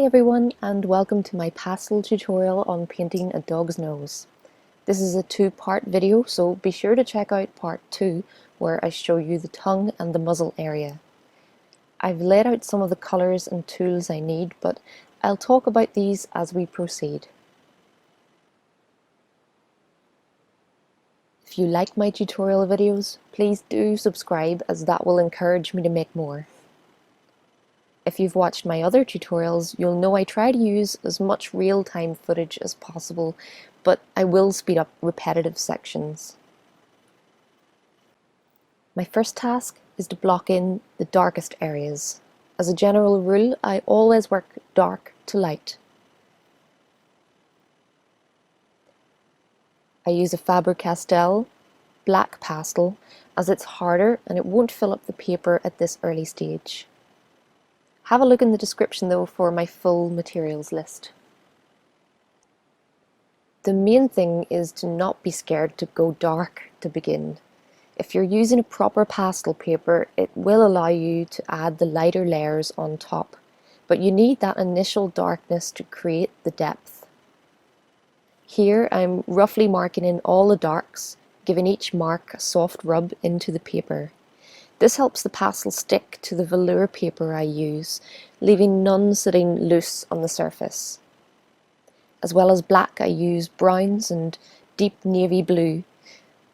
Hi everyone, and welcome to my pastel tutorial on painting a dog's nose. This is a two-part video, so be sure to check out part 2 where I show you the tongue and the muzzle area. I've laid out some of the colours and tools I need, but I'll talk about these as we proceed. If you like my tutorial videos, please do subscribe, as that will encourage me to make more. If you've watched my other tutorials, you'll know I try to use as much real-time footage as possible, but I will speed up repetitive sections. My first task is to block in the darkest areas. As a general rule, I always work dark to light. I use a Faber Castell black pastel as it's harder and it won't fill up the paper at this early stage. Have a look in the description though for my full materials list. The main thing is to not be scared to go dark to begin. If you're using a proper pastel paper, it will allow you to add the lighter layers on top, but you need that initial darkness to create the depth. Here I'm roughly marking in all the darks, giving each mark a soft rub into the paper. This helps the pastel stick to the velour paper I use, leaving none sitting loose on the surface. As well as black, I use browns and deep navy blue.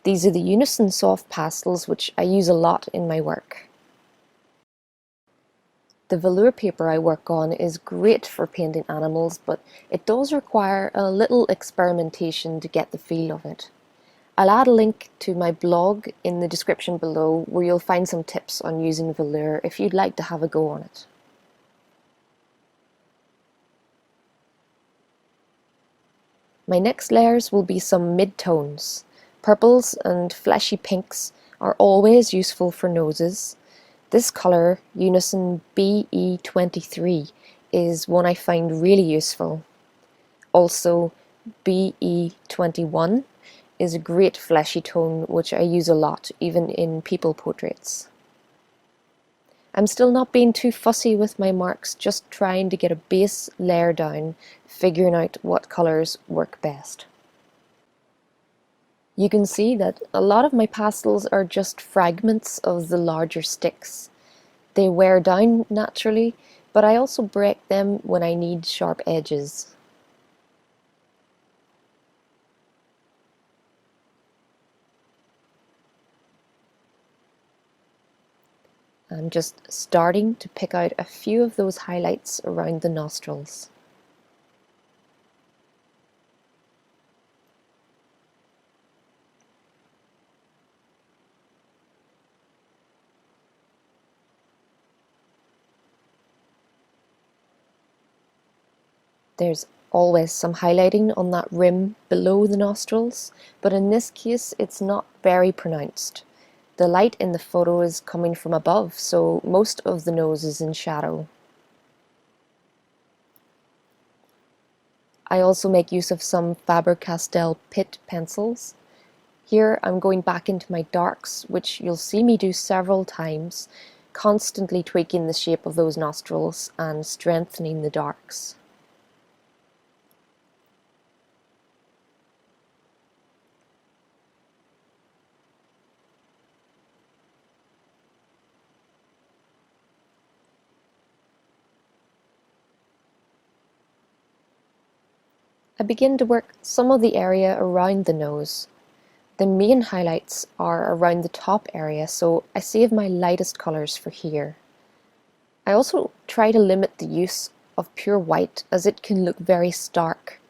These are the Unison soft pastels, which I use a lot in my work. The velour paper I work on is great for painting animals, but it does require a little experimentation to get the feel of it. I'll add a link to my blog in the description below where you'll find some tips on using velour if you'd like to have a go on it. My next layers will be some mid-tones. Purples and fleshy pinks are always useful for noses. This colour, Unison BE23, is one I find really useful. Also, BE21 is a great fleshy tone which I use a lot, even in people portraits. I'm still not being too fussy with my marks, just trying to get a base layer down, figuring out what colours work best. You can see that a lot of my pastels are just fragments of the larger sticks. They wear down naturally, but I also break them when I need sharp edges. I'm just starting to pick out a few of those highlights around the nostrils. There's always some highlighting on that rim below the nostrils, but in this case it's not very pronounced. The light in the photo is coming from above, so most of the nose is in shadow. I also make use of some Faber Castell Pitt pencils. Here I'm going back into my darks, which you'll see me do several times, constantly tweaking the shape of those nostrils and strengthening the darks. I begin to work some of the area around the nose. The main highlights are around the top area, so I save my lightest colours for here. I also try to limit the use of pure white, as it can look very stark.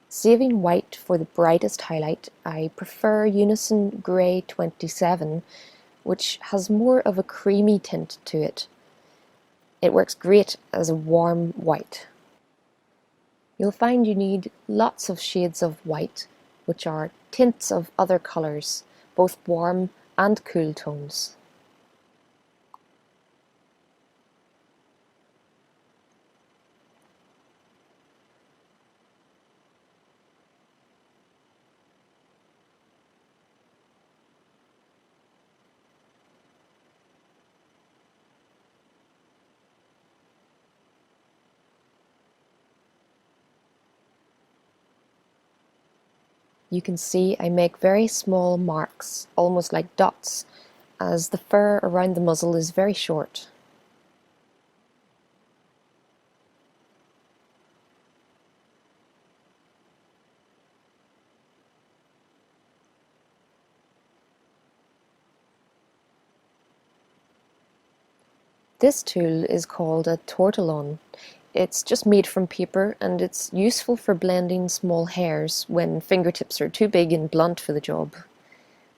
Saving white for the brightest highlight, I prefer Unison Grey 27, which has more of a creamy tint to it. It works great as a warm white. You'll find you need lots of shades of white, which are tints of other colours, both warm and cool tones. You can see I make very small marks, almost like dots, as the fur around the muzzle is very short. This tool is called a tortillon. It's just made from paper and it's useful for blending small hairs when fingertips are too big and blunt for the job.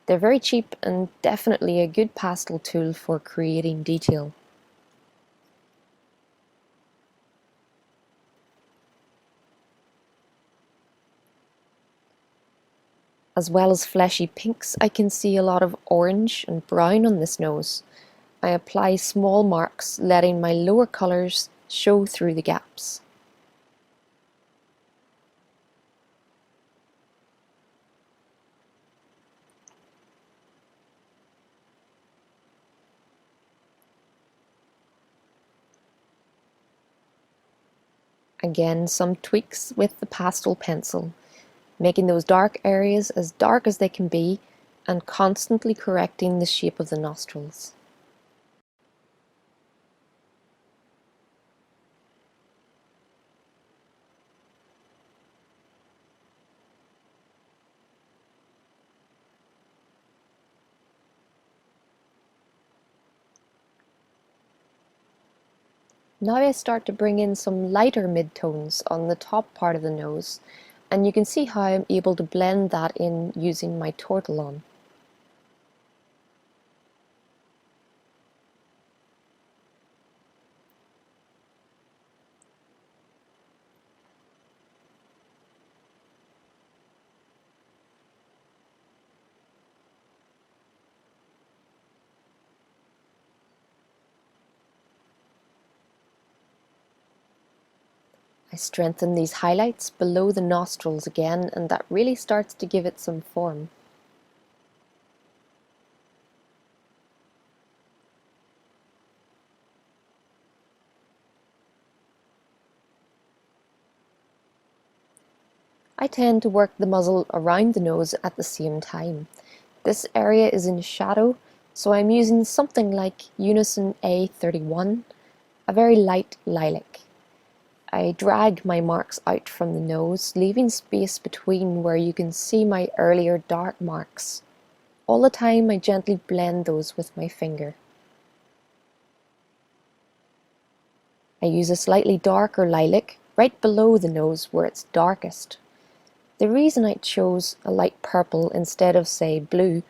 They're very cheap and definitely a good pastel tool for creating detail. As well as fleshy pinks, I can see a lot of orange and brown on this nose. I apply small marks, letting my lower colours show through the gaps. Again, some tweaks with the pastel pencil, making those dark areas as dark as they can be and constantly correcting the shape of the nostrils. Now I start to bring in some lighter midtones on the top part of the nose, and you can see how I'm able to blend that in using my tortillon. I strengthen these highlights below the nostrils again, and that really starts to give it some form. I tend to work the muzzle around the nose at the same time. This area is in shadow, so I'm using something like Unison A31, a very light lilac. I drag my marks out from the nose, leaving space between where you can see my earlier dark marks. All the time I gently blend those with my finger. I use a slightly darker lilac right below the nose where it's darkest. The reason I chose a light purple instead of, say, blue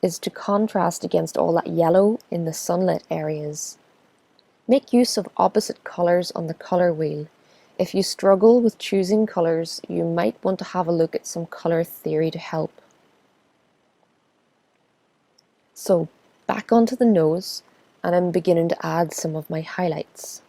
is to contrast against all that yellow in the sunlit areas. Make use of opposite colours on the colour wheel. If you struggle with choosing colours, you might want to have a look at some colour theory to help. So, back onto the nose, and I'm beginning to add some of my highlights.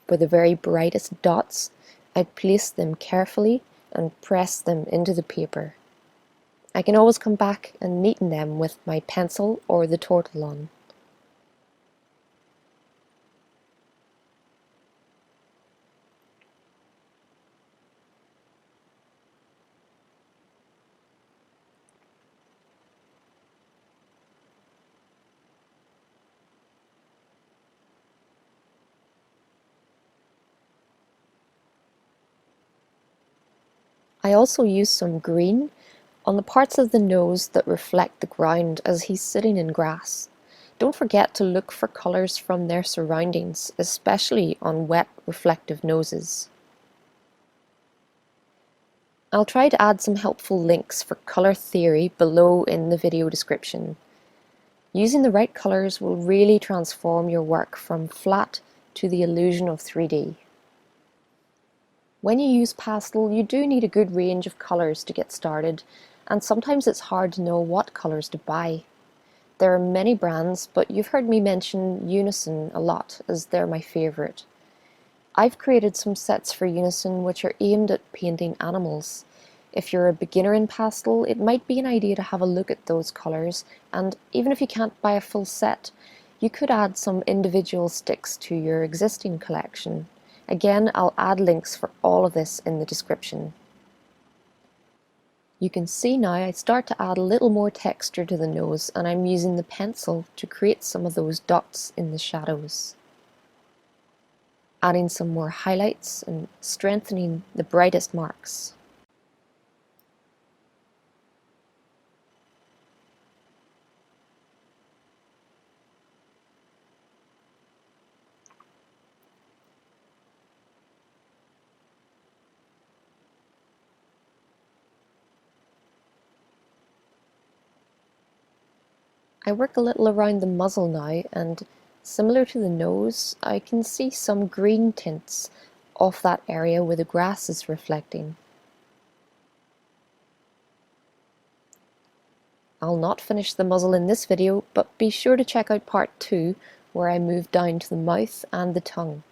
For the very brightest dots, I'd place them carefully and press them into the paper. I can always come back and neaten them with my pencil or the tortillon. I also use some green on the parts of the nose that reflect the ground as he's sitting in grass. Don't forget to look for colours from their surroundings, especially on wet, reflective noses. I'll try to add some helpful links for colour theory below in the video description. Using the right colours will really transform your work from flat to the illusion of 3D. When you use pastel, you do need a good range of colours to get started, and sometimes it's hard to know what colours to buy. There are many brands, but you've heard me mention Unison a lot as they're my favourite. I've created some sets for Unison which are aimed at painting animals. If you're a beginner in pastel, it might be an idea to have a look at those colours, and even if you can't buy a full set, you could add some individual sticks to your existing collection. Again, I'll add links for all of this in the description. You can see now I start to add a little more texture to the nose, and I'm using the pencil to create some of those dots in the shadows. Adding some more highlights and strengthening the brightest marks. I work a little around the muzzle now, and similar to the nose, I can see some green tints off that area where the grass is reflecting. I'll not finish the muzzle in this video, but be sure to check out part 2 where I move down to the mouth and the tongue.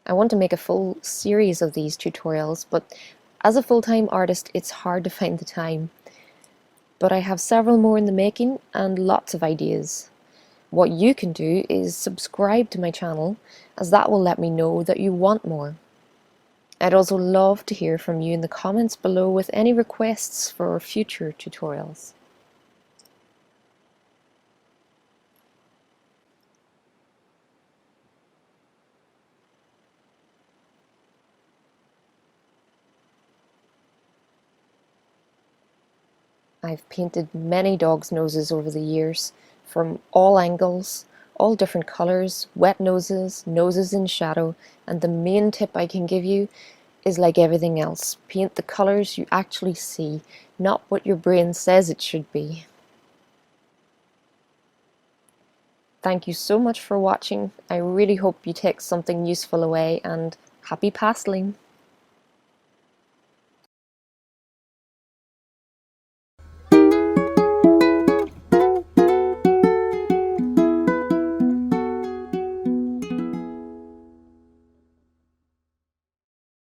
I want to make a full series of these tutorials, but as a full-time artist it's hard to find the time. But I have several more in the making and lots of ideas. What you can do is subscribe to my channel, as that will let me know that you want more. I'd also love to hear from you in the comments below with any requests for future tutorials. I've painted many dogs' noses over the years, from all angles, all different colours, wet noses, noses in shadow, and the main tip I can give you is, like everything else, paint the colours you actually see, not what your brain says it should be. Thank you so much for watching. I really hope you take something useful away, and happy pasteling!